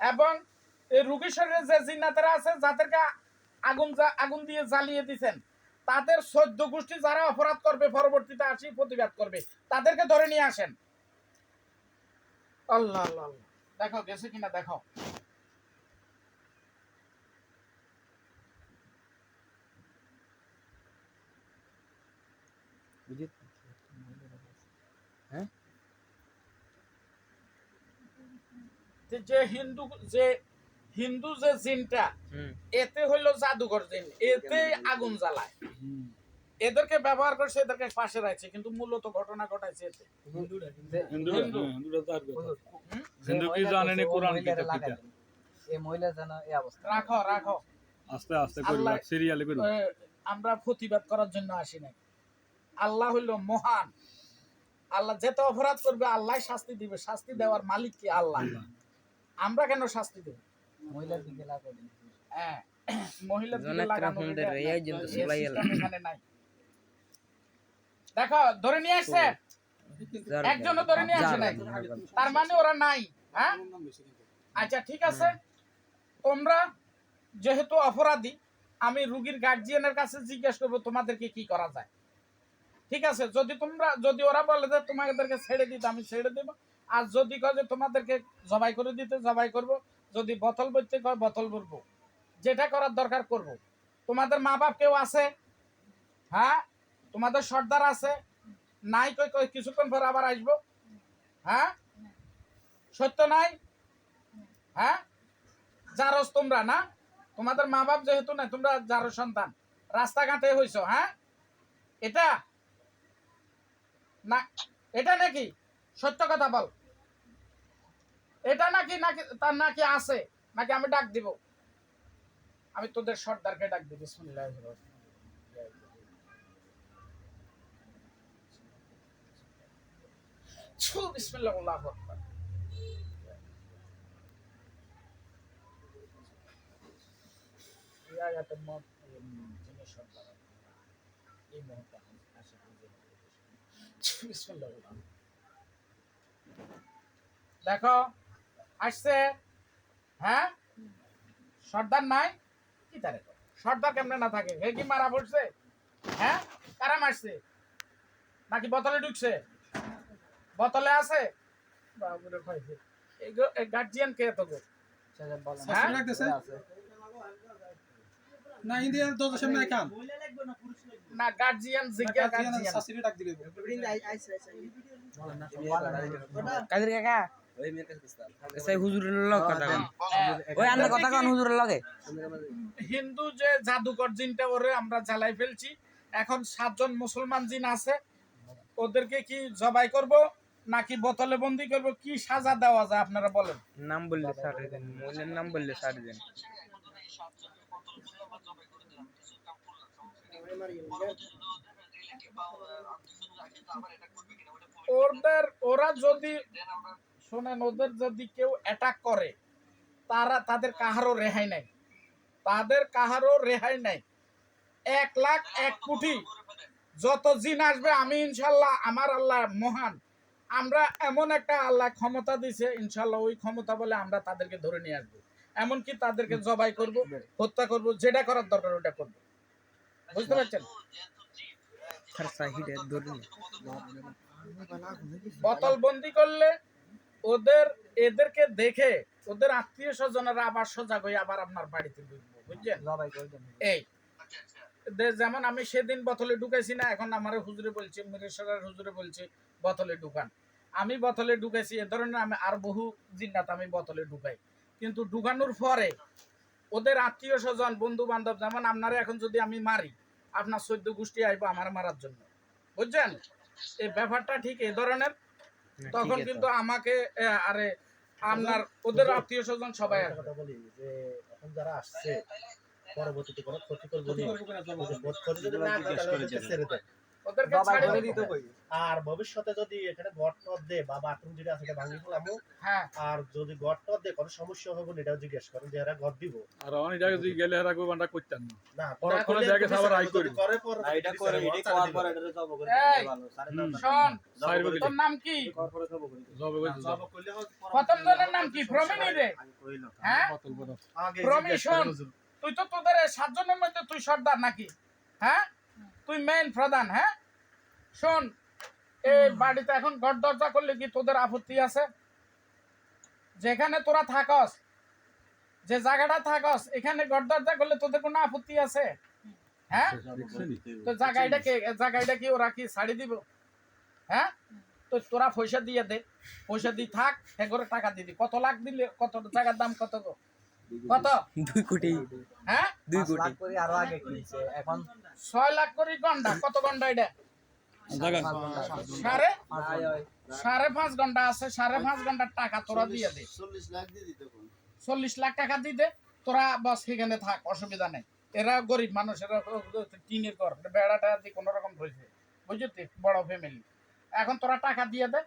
এবং এই রোগীর শরীরে যে জিন্নাতেরা আছে যাদেরকে আগুন দিয়ে জ্বালিয়ে দিয়েছেন, তাদের 14 গোষ্ঠী যারা অপরাধ করবে পরবর্তীতে আসি প্রতিবাদ করবে, তাদেরকে ধরে নিয়ে আসেন। আল্লাহ আল্লাহ আল্লাহ। দেখো গেছে কিনা দেখো। হ্যাঁ, যে হিন্দু যে জিনটা, এতে হইলো জাদুঘর জিন, এতে আগুন জ্বালায়। এদেরকে ব্যবহার করছে, এদেরকে পাশে রাখছে, কিন্তু মূলত ঘটনা ঘটাইছে এতে হিন্দু কি জানেনি কোরআন কিতাব এই মহিলা জানা এই অবস্থা। রাখো রাখো, আস্তে আস্তে করবা সিরিয়ালে করবা। আমরা প্রতিবাদ করার জন্য আসি নাই। আল্লাহ হইল মহান। আল্লাহ যেতে অপরাধ করবে আল্লাহ শাস্তি দিবে, শাস্তি দেওয়ার মালিক কি আল্লাহ। আমরা কেন শাস্তি দেব? মহিলার দিকে লাগো। হ্যাঁ, মহিলার দিকে লাগানো এখানে নাই। দেখো ধরে নিয়ে আসছে, একজনও ধরে নিয়ে আসে নাই, তার মানে ওরা নাই। হ্যাঁ, আচ্ছা ঠিক আছে, তোমরা যেহেতু অপরাধী, আমি রুগীর গার্জিয়ানের কাছে জিজ্ঞেস করবো তোমাদেরকে কি করা যায়। ঠিক আছে, যদি ওরা বলে যে তোমাদেরকে ছেড়ে দিতে, আমি ছেড়ে দেবো। আর যদি কয় যে তোমাদেরকে জবাই করে দিতে, জবাই করব। যদি বোতল বইতে কয় বোতল ভরবো, যেটা করার দরকার করব। তোমাদের মা বাপ কেউ আছে? হ্যাঁ, তোমাদের সর্দার আছে? নাই, কই কিছুক্ষণ পর আবার আসবো। হ্যাঁ, সত্য নাই? হ্যাঁ, জারস তোমরা না, তোমাদের মা বাপ যেহেতু নাই, তোমরা যারো সন্তান, রাস্তাঘাটে হইছো। হ্যাঁ, এটা না, এটা নাকি সত্য কথা বল, এটা নাকি নাকি তার নাকি আছে, নাকি আমি ডাক দিব? আমি তোদের সর্দারকে ডাক দিব। বিসমিল্লাহির রহমানির রহিম। বিসমিল্লাহির আল্লাহু আকবার। এই আয়াতের মত যিনি সর্দার, এই মুহূর্তে আসে বিসমিল্লাহির রহমানির রহিম। দেখো আসছে। হ্যাঁ, সর্দার নাই কি তারে? সর্দার কেমনে না থাকে? হে কি মারা পড়ছে? হ্যাঁ, কারা মারছে? নাকি বোতলে ঢুকছে? বোতলে আছে? বাবুরে খাইছে। এই গার্জিয়ান কে তো গো? হ্যাঁ? না ইন্ডিয়ান তো সামনে কাম না, গার্জিয়ান জিজ্ঞাসা, গার্জিয়ান শাশুড়ি ডাক দিবে। কাদের কাকা সেই হুজুরের লগ কথা কোন, ওই আমরা কথা কোন হুজুরের লগে। হিন্দু যে জাদুকর জিনটা ওরে আমরা জ্বালাই ফেলছি। এখন 7 জন মুসলমান জিন আছে, ওদেরকে কি জবাই করব নাকি বোতলে বন্দি করব? কি সাজা দেওয়া যায় আপনারা বলেন? নাম বললে ছাড়ে দেন, মহিলার নাম বললে ছাড়ে দেন। ওরা যদি শোনেন, ওদের যদি কেউ অ্যাটাক করে, তাদের কাহারও রেহাই নাই, তাদের কাহারও রেহাই নাই। 1 লাখ 1 কোটি যত জিন আসবে, আমি ইনশাল্লাহ, আমার আল্লাহ মহান, আমরা এমন একটা আল্লাহ ক্ষমতা দিছে, ইনশাল্লাহ ওই ক্ষমতা বলে আমরা তাদেরকে ধরে নিয়ে আসবো। এমনকি তাদেরকে জবাই করব, হত্যা করব, যেটা করার দরকার ওটা করব। বুঝতে পারছেন? বোতল বন্দি করলে এদেরকে দেখে ওদের আত্মীয় স্বজনেরা আবার সজাগ হয়ে আবার আপনার বাড়িতে ঢুকবো। বুঝছেন? এই যেমন আমি সেদিন বোতলে ঢুকাইছি না, এখন আমার হুজুরে বলছে, মিরেশ্বরের হুজুরে বলছে বোতলে ঢুকান। আমি বোতলে ঢুকাইছি, এ ধরনের আমি আর বহু জিন্নাত আমি বোতলে ঢুকাই। কিন্তু ঢুকানোর পরে ওদের আত্মীয় স্বজন, বন্ধু বান্ধব, যেমন আপনারা এখন যদি আমি মারি, আপনার 14 গোষ্ঠী আইবো আমার মারার জন্য। বুঝছেন? এই ব্যাপারটা ঠিক এই ধরনের। তখন কিন্তু আমাকে আরে আপনার ওদের আত্মীয় স্বজন সবাই কথা বলি যে এখন যারা আসছে পরবর্তীতে কোনো ক্ষতি করবো না, ছেড়ে দেয়। ওদেরকে ছাড়ে দিতে আর ভবিষ্যতে যদি এখানে গট টট দে বা বাথরুম যেটা আছে এটা ভাঙি ফেলামু, হ্যাঁ আর যদি গট টট দে কোনো সমস্যা হবে না এটাও জিজ্ঞেস করেন যে এরা গট দিব আর অনেক জায়গায় যদি গেলে এরা কই বান্ডা করতেন না না কোনো জায়গায় আবার আই করি করে পর এটা করে এডি করার পর এটা জব করে এই, ভালো সাড়ে শোন সাইড বলি তোর নাম কি করার পরে জব করে জবে কই জব করলে হয় প্রথম জনের নাম কি প্রমিনি রে আমি কইলো হ্যাঁ বোতল বড় আগে প্রমি জিজ্ঞেস শোন করেন হুজুর। তুই তো তোদের এই 7 জনের মধ্যে তুই সর্দার নাকি হ্যাঁ তুই মেইন প্রধান হ্যাঁ শোন এই বাড়িতে এখন ঘর দরজা করলে কি তোদের আপত্তি আছে যেখানে তোরা থাকস যে জায়গাটা থাকস এখানে ঘর দরজা করলে তোদের কোনো আপত্তি আছে হ্যাঁ তো জায়গাটা কি ওরা কি ছাড়ি দিব হ্যাঁ তো তোরা পয়সা দিয়ে দে পয়সা দিয়ে থাক হ্যাঁ করে টাকা দিয়ে দি কত লাখ দিলে কত জায়গার দাম কত গো? কত 2 কোটি হ্যাঁ 2 5 কোটি লাখ করে আরো আগে কিনছে এখন 6 লাখ করে ঘন্টা কত ঘন্টা এটা জায়গা সাড়ে আয় আয় 5.5 ঘন্টা আছে 5.5 ঘন্টার টাকা তোরা দিয়ে দে 40 লাখ টাকা দিয়ে দে তোরা বস সেখানে থাক অসুবিধা নেই এরা গরিব মানুষ এরা টিনের ঘর বেড়াটা দিয়ে কোনো রকম রয়েছে বুঝলি বড় ফ্যামিলি এখন তোরা টাকা দিয়ে দে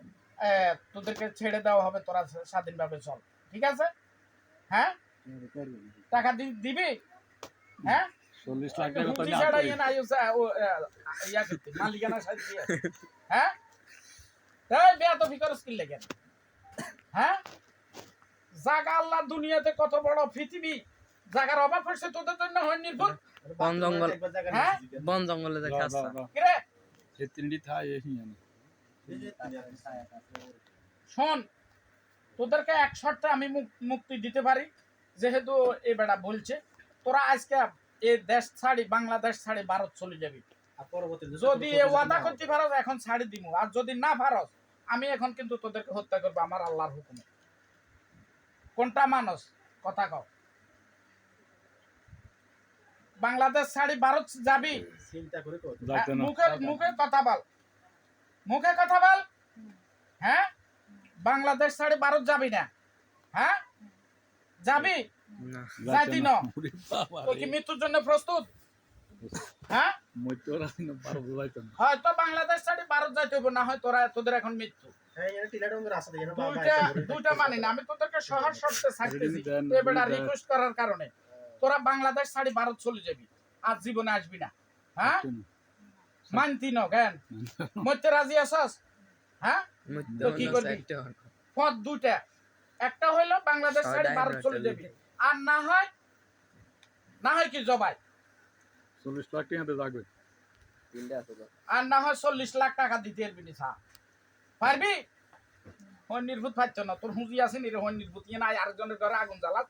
তোদেরকে ছেড়ে দেওয়া হবে তোরা স্বাধীনভাবে চল ঠিক আছে হ্যাঁ টাকা দিবি হ্যাঁ 40 লাখ টাকা তো বুঝি না ছাড়া ইয়ে না ইয়া করতে মালিকানা সাথে দিয়ে হ্যাঁ এই বিয়া তো ফিকরস কি লাগে হ্যাঁ জাগা আল্লাহ দুনিয়াতে কত বড় পৃথিবী জাগার অভাব হচ্ছে তোদের জন্য হয় নির্ভর বন জঙ্গল একবার জায়গা হ্যাঁ? নিয়ে বন জঙ্গলে দেখা আসছে কিরে এই তিনটি থাই এই না শোন তোদেরকে এক শর্তে আমি মুক্তি দিতে পারি যেহেতু এ বেটা বলছে তোরা আজকে এই দেশ ছাড়ি বাংলাদেশ ছাড়ি ভারত চলে যাবি আর পরবর্তীতে যদি এ ওয়াদা করতে পারো এখন ছাড়ি দিব আর যদি না পারো আমি এখন কিন্তু তোদেরকে হত্যা করবো আমার আল্লাহর হুকুমে কোনটা মানুষ কথা কও বাংলাদেশ ছাড়ি ভারত যাবি চিন্তা করে কর যাইতে না মুখে কথা বল মুখে কথা বল হ্যাঁ বাংলাদেশ ছাড়ি ভারত যাবি না হ্যাঁ যাবি না যাইতি না তো কি মৃত্যুর জন্য প্রস্তুত হ্যাঁ মইতরা না পারবো যাইতে না হয়তো বাংলাদেশ ছাড়ি ভারত যাইতে হবে না হয় তোদের এখন মৃত্যু হ্যাঁ এর টিলা ডঙ্গের আছে দেখেন দুইটা মানি না আমি তোদেরকে শহর শর্তে ছাড়তেছি এবারে রিকোয়েস্ট করার কারণে তোরা বাংলাদেশ ছাড়ি ভারত চলে যাবি আর জীবনে আসবি না হ্যাঁ মানতি না জ্ঞান মধ্যে রাজি আছস হ্যাঁ তো কি করবি? পথ দুইটা একটা হইলো বাংলাদেশ ছাড়ি ভারত চলে যাবি আর না হয় কি জবাই 40 লাখ টাকা যাবে আর না হয় 40 লাখ টাকা দিতে পারবি না স্যার পারবি হন নির্ভূত পাচ্ছ না তোর হুঁজি আছে নি রে হন নির্ভূত ইয়ে নাই আরেকজনের ঘরে আগুন জ্বালাত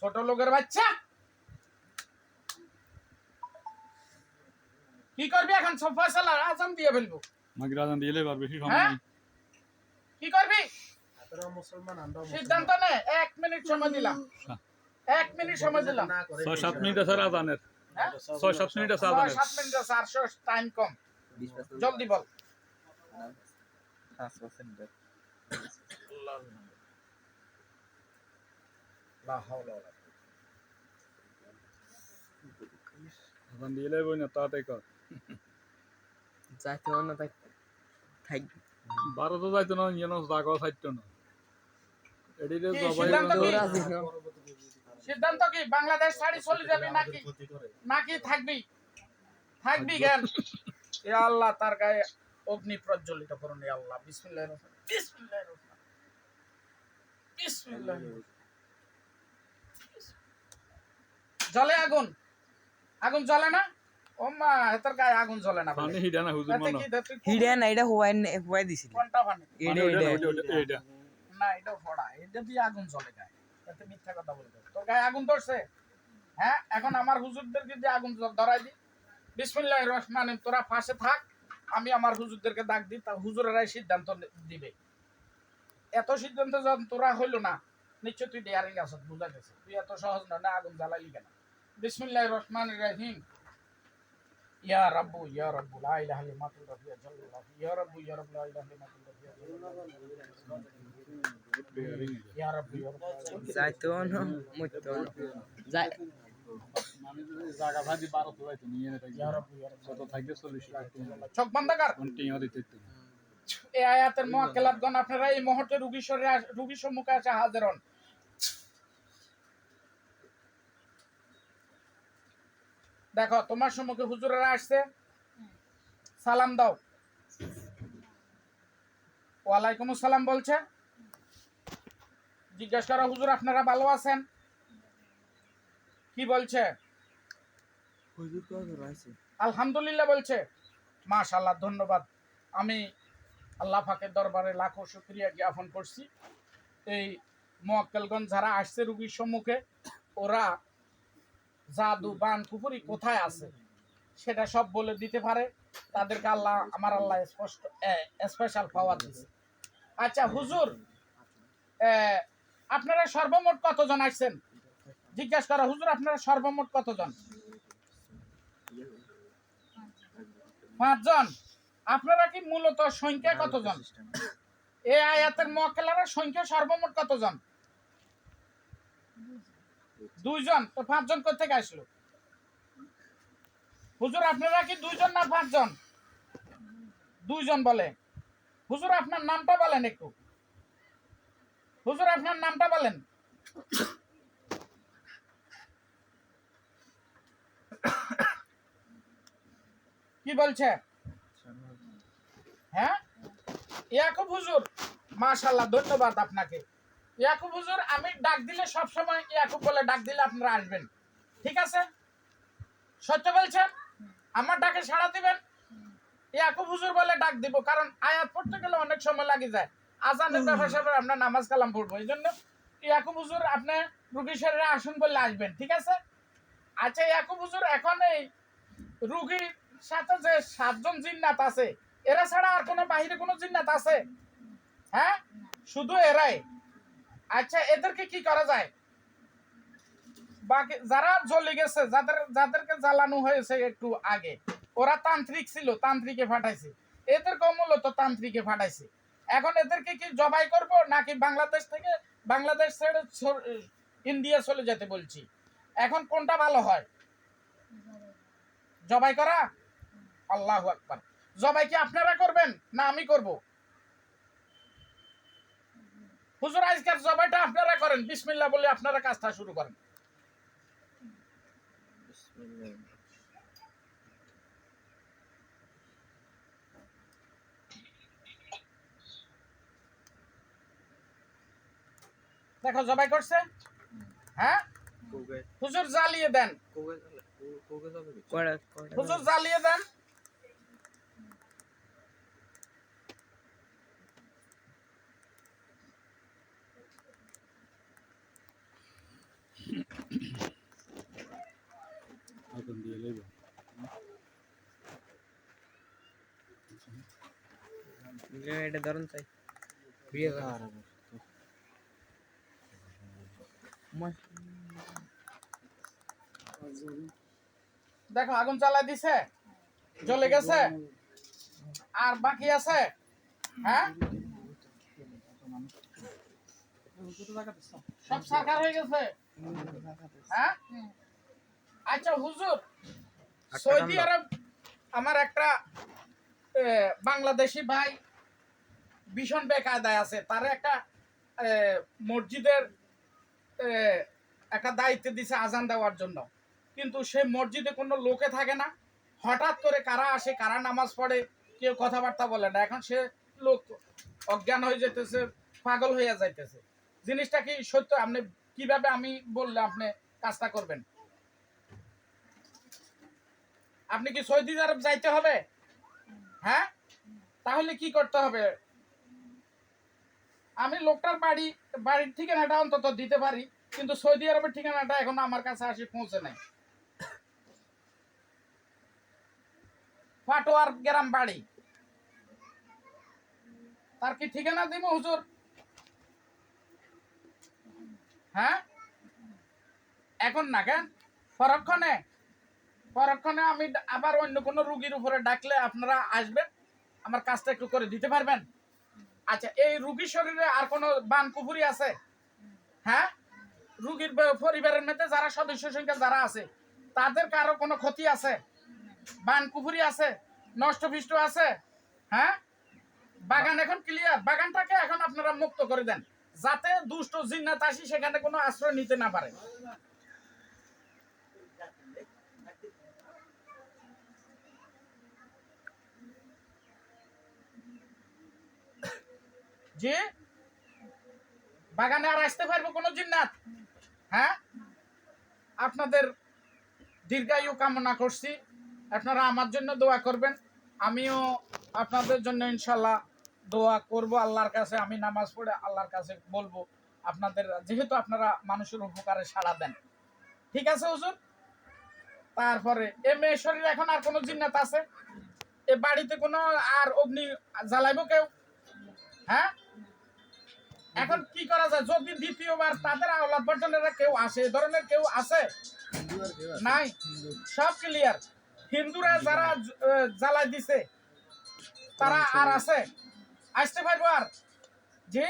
ছোট লোকের বাচ্চা কি করবি এখন সব ফয়সালা আজান দিয়ে ফেলবো মাগরাজান দিলে বার বেশি সময় হ্যাঁ? নেই কি করবি আপনারা মুসলমান আমরা সিদ্ধান্ত নে 1 মিনিট সময় দিলাম 1 মিনিট সময় দিলাম 6-7 মিনিট আছে আজানের হ্যাঁ 6-7 মিনিট আছে 7 আজানের মিনিট 400 টাইম কম জলদি বল লা হাওলা ওয়ালা আজান দিলে বই না তাড়াতাড়ি কর যাইতে না তাই থাকবে ভারতও যাইতো না ইয়েনো জায়গাও থাকতো না এদিকে কি সবাই সিদ্ধান্ত কি? রাজি না সিদ্ধান্ত কি বাংলাদেশ ছাড়ি চলে যাবি নাকি থাকবি জ্ঞান এ আল্লাহ তার গায়ে অগ্নি প্রজ্বলিত করুন এ আল্লাহ বিসমিল্লাহির রহমানির বিসমিল্লাহির রহমানির বিসমিল্লাহির রহমানির জ্বলে আগুন জ্বলে না ও মা তোর গায়ে আগুন জ্বলে না পানি হিডা না হুজুর এতে মানো কি তুই হিডে না এটা হুয়াই দিছিল কোনটা পানি এটা না এটা ফড়া এটা দিয়ে আগুন জ্বলে গায়ে এতে মিথ্যা কথা বলতে তোর গায়ে আগুন ধরছে হ্যাঁ এখন আমার হুজুরদেরকে দিয়ে আগুন ধরাই দি বিসমিল্লাহির রহমানির তোরা পাশে থাক আমি আমার হুজুরদেরকে ডাক দিই তা হুজুরেরাই সিদ্ধান্ত দিবে এত সিদ্ধান্ত যখন তোরা হইল না নিশ্চয় তুই ডেয়ারিং আছ বুঝা গেছে তুই এত সহজ না আগুন জ্বালাইলি কেন বিসমিল্লাহির রহমানির রহিম ইয়া রাব্বু লা ইলাহা ইল্লা মাতুল রাফিয়া জাল্লাল্লাহ ইয়া রাব্বু লা ইলাহা ইল্লা মাতুল রাফিয়া জাল্লাল্লাহ ইয়া রাব্বু যাইতে না মইতে না যাই আমি যদি জায়গা ভাজি 12 তো যাইতো নিয়ে থাকি কত থাকবে 40 লাখ চোখ বন্ধ কর। কন্টিনিউ দিতে তো এই আয়াতের মুআক্কালাতগণ আপনারা এই মুহূর্তে রোগীর সম্মুখে আসে হাজির হন। দেখো তোমার সম্মুখে হুজুরেরা আসছে, সালাম দাও। ওয়ালাইকুম আসসালাম বলছে। জিজ্ঞাসা করো হুজুর আপনারা ভালো আছেন? কি বলছে? হুজুর কত রয়েছে? আলহামদুলিল্লাহ বলছে। মাশাআল্লাহ, ধন্যবাদ। আমি আল্লাহ পাকের দরবারে লাখো শুকরিয়া জ্ঞাপন করছি। এই মুআক্কালগণ যারা আসছে রোগীর সম্মুখে, ওরা জাদু বান কুফরি কোথায় আছে সেটা সব বলে দিতে পারে। তাদেরকে আল্লাহ, আমার আল্লাহ স্পেশাল পাওয়ার দিয়েছে। আচ্ছা হুজুর, আপনারা সর্বমোট কতজন আসছেন? জিজ্ঞাসা করা হুজুর আপনারা সর্বমোট কতজন? 5 জন। আপনারা কি মূলত সংখ্যা কতজন? এই আয়াতের মুআক্কালারা সংখ্যা সর্বমোট কতজন? 2 জন। তো 5 জন কোথা থেকে আসলো? হুজুর আপনারা কি 2 জন না 5 জন? 2 জন বলে। হুজুর আপনার নামটা বলেন একটু। হুজুর আপনার নামটা বলেন। কি বলছে? হ্যাঁ, ইয়াকুব হুজুর। মাশাআল্লাহ, ধন্যবাদ আপনাকে। ইয়াকুব হুজুর, আমি ডাক দিলে সব সময় ইয়াকুব বলে ডাক দিলে আপনারা আসবেন, ঠিক আছে? সত্য বলছেন? আমার ডাকে সাড়া দিবেন? ইয়াকুব হুজুর বলে ডাক দিব, কারণ আয়াত পড়তে গেলে অনেক সময় লাগে যায়। আজানের ব্যাপার স্যাপার আমরা নামাজ কালাম পড়বো, এই জন্য ইয়াকুব হুজুর আপনি রুগী শরীরে আসুন বললে আসবেন, ঠিক আছে? আচ্ছা ইয়াকুব হুজুর, এখন এই রুগীর সাথে যে 7 জন জিন্নাত আছে, এরা ছাড়া আর কোনো বাহিরে কোনো জিন্নাত আছে? হ্যাঁ, শুধু এরাই। আচ্ছা এদেরকে কি করা যায়? বাকি যারা জ্বলে গেছে, যাদেরকে জ্বালানো হয়েছে একটু আগে, ওরা তান্ত্রিক ছিল, তান্ত্রিকে ফাটাইছে। এদেরকে মূলত তান্ত্রিকে ফাটাইছে। এখন এদেরকে কি জবাই করব নাকি বাংলাদেশ ছেড়ে ইন্ডিয়া চলে যেতে বলছি? এখন কোনটা ভালো হয়? জবাই করা? আল্লাহু আকবার। জবাই কি আপনারা করবেন না আমি করব? হুজুর আজকের জবাইটা আপনারা করেন, বিসমিল্লাহ বলে আপনারা কাজটা শুরু করেন। দেখো জবাই করছে। হ্যাঁ হুজুর জ্বালিয়ে দেন, হুজুর জ্বালিয়ে দেন। এখন দিয়ে লইব এটা ধরুন চাই ভিডিও করা দেখো আগুন জ্বালাই দিছে, জ্বলে গেছে। আর বাকি আছে? হ্যাঁ, সব সাকার হয়ে গেছে। হ্যাঁ, আচ্ছা হুজুর, সৌদি আরব আমার একটা বাংলাদেশি ভাই ভীষণ বেকায়দায় আছে। তার একটা মসজিদের একটা দায়িত্ব দিছে আজান দেওয়ার জন্য, কিন্তু সে মসজিদে কোনো লোকে থাকে না। হঠাৎ করে কারা আসে, কারা নামাজ পড়ে, কেউ কথাবার্তা বলে না। এখন সে লোক অজ্ঞান হয়ে যেতেছে, পাগল হয়ে যাইতেছে। জিনিসটা কি সত্য? আপনি কিভাবে আমি বললে আপনি কাজটা করবেন? আপনি কি সৌদি আরব যাইতে হবে? হ্যাঁ, তাহলে কি করতে হবে? আমি লোকটার বাড়ির ঠিকানাটা অন্তত দিতে পারি, কিন্তু সৌদি আরবের ঠিকানাটা এখন আমার কাছে আসি পৌঁছে নাই। ফাটোয়ার গ্রাম বাড়ি। তার কি ঠিকানা দিব হুজুর? হ্যাঁ, এখন না, কেন পরক্ষণে আমি আবার অন্য কোনো রুগীর উপরে ডাকলে আপনারা আসবেন, আমার কাজটা একটু করে দিতে পারবেন? আচ্ছা, এই রুগীর শরীরে আর কোনো বান কুফুরি আছে? হ্যাঁ, রুগীর পরিবারের মধ্যে যারা সদস্য সংখ্যা যারা আছে, তাদের কারো কোনো ক্ষতি আছে, বান কুফুরি আছে, নষ্ট ফিষ্ট আছে? হ্যাঁ, বাগান এখন ক্লিয়ার। বাগানটাকে এখন আপনারা মুক্ত করে দেন, যাতে দুষ্ট জিন্নাত আসি সেখানে কোনো আশ্রয় নিতে না পারে। যে বাগানে আর আসতে পারবো কোনো জিন্নাত? হ্যাঁ, আপনাদের দীর্ঘায়ু কামনা করছি। আপনারা আমার জন্য দোয়া করবেন, আমিও আপনাদের জন্য ইনশাল্লাহ দোয়া করব আল্লাহর কাছে। আমি নামাজ পড়ে আল্লাহর কাছে বলবো আপনাদের, যেহেতু আপনারা মানুষের উপকারে সাড়া দেন। ঠিক আছে হুজুর? তারপরে এ মেয়ে শরীরে এখন আর কোনো জিন্নাত আছে? এ বাড়িতে কোনো আর অগ্নি জ্বালাইবো কেউ? হ্যাঁ, এখন কি করা যায়? যদি দ্বিতীয়বার তাদের আওলাদ বর্জনেরা কেউ আসে, এ ধরনের কেউ আছে? নাই, সব ক্লিয়ার। হিন্দুরা যারা জ্বালাই দিছে তারা আর আছে? আসতে পারবো আর? জি,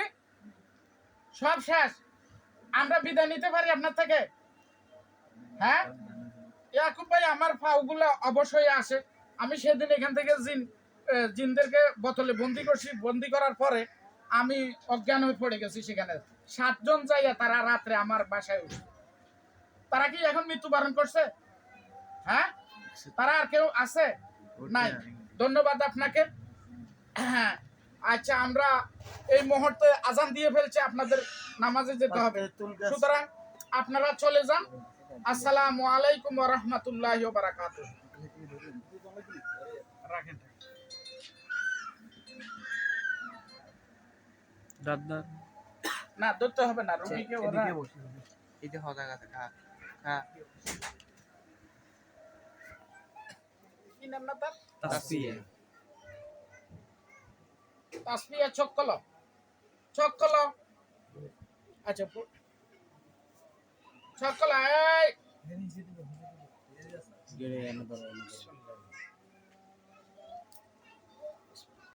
সব শেষ। আমরা বিদায় নিতে পারি আপনার থেকে? হ্যাঁ, ইয়াকুব ভাই, আমার পাওগুলো অবশ্যই আসে। আমি সেদিন এখান থেকে জিনদেরকে বোতলে বন্দি করছি। বন্দি করার পরে আমি অজ্ঞান হয়ে পড়ে গেছি সেখানে। 7 জন যাইয়া তারা রাত্রে আমার বাসায় উঠে। তারা কি এখন মৃত্যুবরণ করছে? হ্যাঁ, তারা আর কেউ আছে? নাই। ধন্যবাদ আপনাকে। হ্যাঁ, আচ্ছা, আমরা এই মুহূর্তে আজান দিয়ে ফেলছি, আপনাদের নামাজে যেতে হবে, সুতরাং আপনারা চলে যান। আসসালামু আলাইকুম ওয়া রাহমাতুল্লাহি ওয়া বারাকাতুহু। রাখেন। দাদা না, ধরতে হবে না, রোগীকে ওরা এই যে হদা কথা খা খা কি নাম না তার? তাসবিহ তাসবিয়া চক্কল। আচ্ছা, চক্কল এই